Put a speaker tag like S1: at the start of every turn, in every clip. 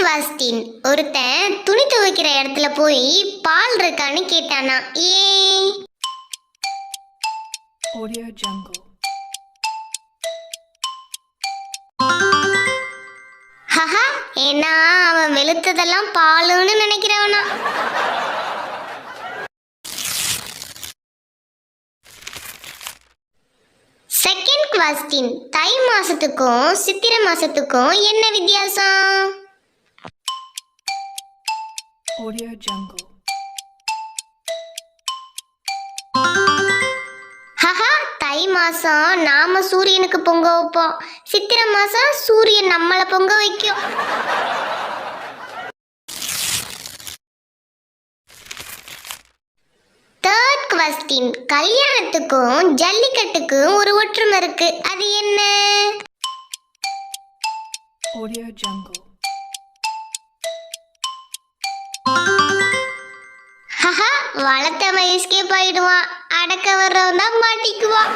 S1: question. ஒருத்தன் துணி துவைக்கிற இடத்துல போய் பால் இருக்கான்னு கேட்டானா. ஏன்?
S2: Audio Jungle.
S1: ஹஹா, ஏன்னா அவன் வெளுத்ததெல்லாம் பாலுன்னு நினைக்கிறவனா. Second question. தை மாசத்துக்கும் சித்திரை மாசத்துக்கும் என்ன வித்தியாசம்?
S2: Audio Jungle.
S1: ஹஹா, தை மாசம் நாம சூரியனுக்கு பொங்க வைப்போம், சித்திரை மாசம் சூரியன் நம்மளை பொங்க வைக்கும். Third question. கல்யாணத்துக்கும் ஜல்லிக்கட்டுக்கும் ஒரு ஒற்றுமை இருக்கு, அது என்ன?
S2: Audio Jungle.
S1: ஹஹா, வளர்த்த வயசுக்கே போயிடுவான், அடக்க வர்றவன் தான் மாட்டிக்குவான்.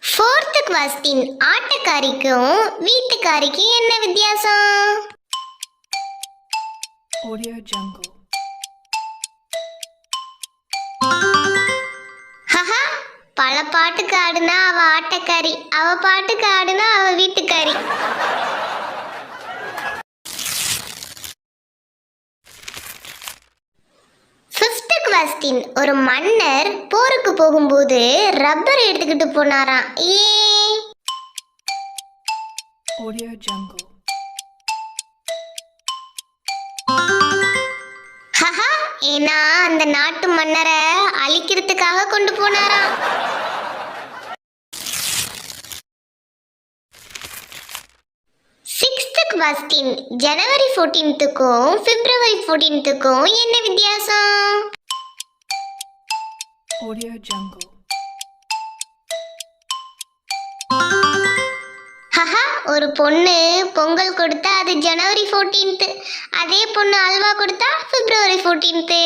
S1: Fourth question. ஆட்டக்காரிக்கும் வீட்டுக்காரிக்கும் என்ன வித்தியாசம்?
S2: Audio Jungle.
S1: ஹஹா, பல பாட்டுக்கு ஆடுனா அவ ஆட்டக்காரி, அவ பாட்டுக்கு ஆடுனா அவ வீட்டுக்காரி. Fifth question. ஒரு மன்னர் போருக்கு போகும்போது ரப்பர் எடுத்துக்கிட்டு போனாராம். ஏன்?
S2: Audio Jungle.
S1: ஹஹா, ஏன்னா அந்த நாட்டு மன்னரை அழிக்கிறதுக்காக கொண்டு போனாராம். Sixth question. ஜனவரி 14க்கும் பிப்ரவரி 14க்கும் என்ன வித்தியாசம்?
S2: Audio Jungle.
S1: ஹஹா, ஒரு பொண்ணு பொங்கல் கொடுத்தா அது ஜனவரி 14th, அதே பொண்ணு அல்வா கொடுத்தா பிப்ரவரி 14th.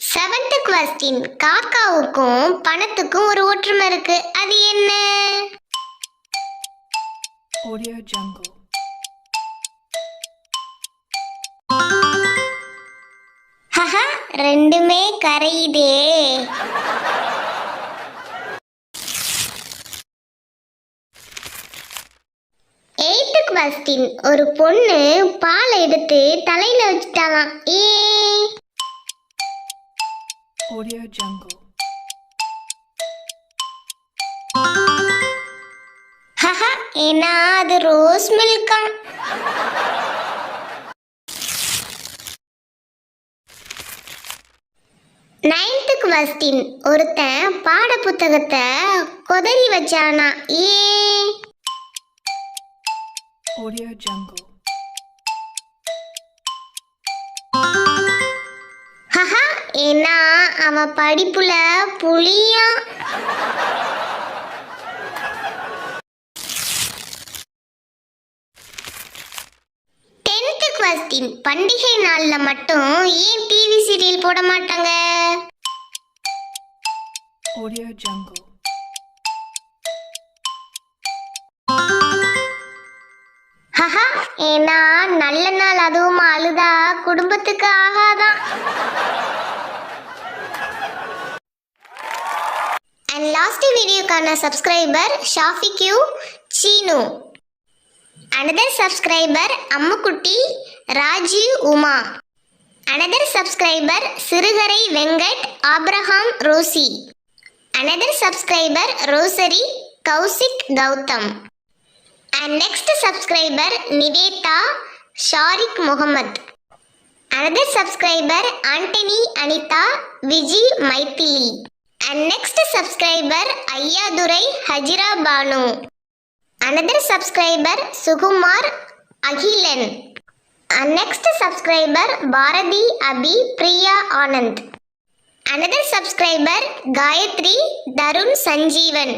S1: Seventh question. காக்காவுக்கும் பணத்துக்கும் ஒரு ஒற்றுமை இருக்கு, அது என்ன?
S2: Audio Jungle.
S1: ஹஹா, ரெண்டுமே கரையுதே. Eighth question. ஒரு பொண்ணு பால் எடுத்து தலையில வச்சுட்டாலாம். ஏன்?
S2: Audio Jungle.
S1: ஹஹா, ஏன்னா அது ரோஸ் மில்கா. Ninth question. ஒருத்தன் பாட புத்தகத்தை கொதறி வச்சானா. ஏன்?
S2: Audio Jungle.
S1: ஹஹா, ஏன்னா அவன் படிப்புல புளியா. Tenth question. பண்டிகை நாள்ல மட்டும் ஏன் டிவி சீரியல் போட மாட்டாங்க?
S2: Audio Jungle.
S1: ஹஹா, ஏன்னா நல்ல நாள் அதுவும் அழுதா குடும்பத்துக்கு ஆகாதான். அண்ட் லாஸ்ட் வீடியோக்கான subscriber Shafique Seenu. Another subscriber Ammukutty Rajiv Uma. Another subscriber Sirukarai Venkat Abraham Rosie. Another subscriber Rosary Kaushik Gautham. And next subscriber Nivetha Shariq Mohammed. Another subscriber Antony Anitha Viji Mythili. And next subscriber Ayyadurai Hajira Banu. Another subscriber Sukumar Akilan. And next subscriber Bharathi Abi Priya Anand. Another subscriber Gayathri Tarun Sanjeevan.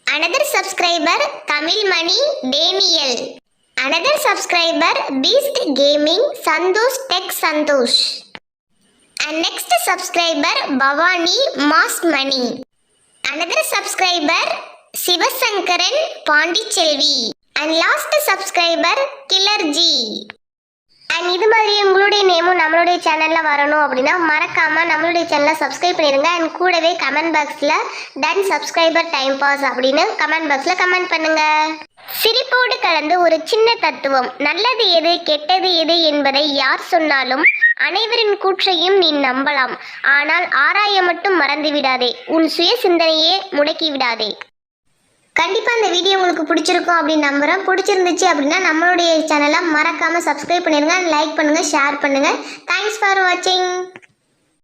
S1: Another subscriber Tamilmani Daniel. Another subscriber Beast Gaming Santosh Tech Santosh. And next subscriber Bhavani Masmani. Another subscriber Sivasankaran Pondicherry. And last subscriber Killer G. And இது மாதிரி உங்களுடைய நேமும் நம்மளுடைய சேனலில் வரணும் அப்படின்னா மறக்காமல் நம்மளுடைய சேனலை சப்ஸ்கிரைப் பண்ணிடுங்க. அண்ட் கூடவே கமெண்ட் பாக்ஸில் டன் சப்ஸ்கிரைபர் டைம் பாஸ் அப்படின்னு கமெண்ட் பாக்ஸில் கமெண்ட் பண்ணுங்க. சிரிப்போடு கலந்து ஒரு சின்ன தத்துவம். நல்லது எது கெட்டது எது என்பதை யார் சொன்னாலும் அனைவரின் கூற்றையும் நீ நம்பலாம். ஆனால் ஆராய மட்டும் மறந்து விடாதே. உன் சுய சிந்தனையே முடக்கி விடாதே. கண்டிப்பாக இந்த வீடியோ உங்களுக்கு பிடிச்சிருக்கும் அப்படின்னு நம்புகிறேன். பிடிச்சிருந்துச்சு அப்படின்னா நம்மளுடைய சேனலை மறக்காமல் சப்ஸ்கிரைப் பண்ணிடுங்க, லைக் பண்ணுங்கள், ஷேர் பண்ணுங்கள். தேங்க்ஸ் ஃபார் வாட்சிங்.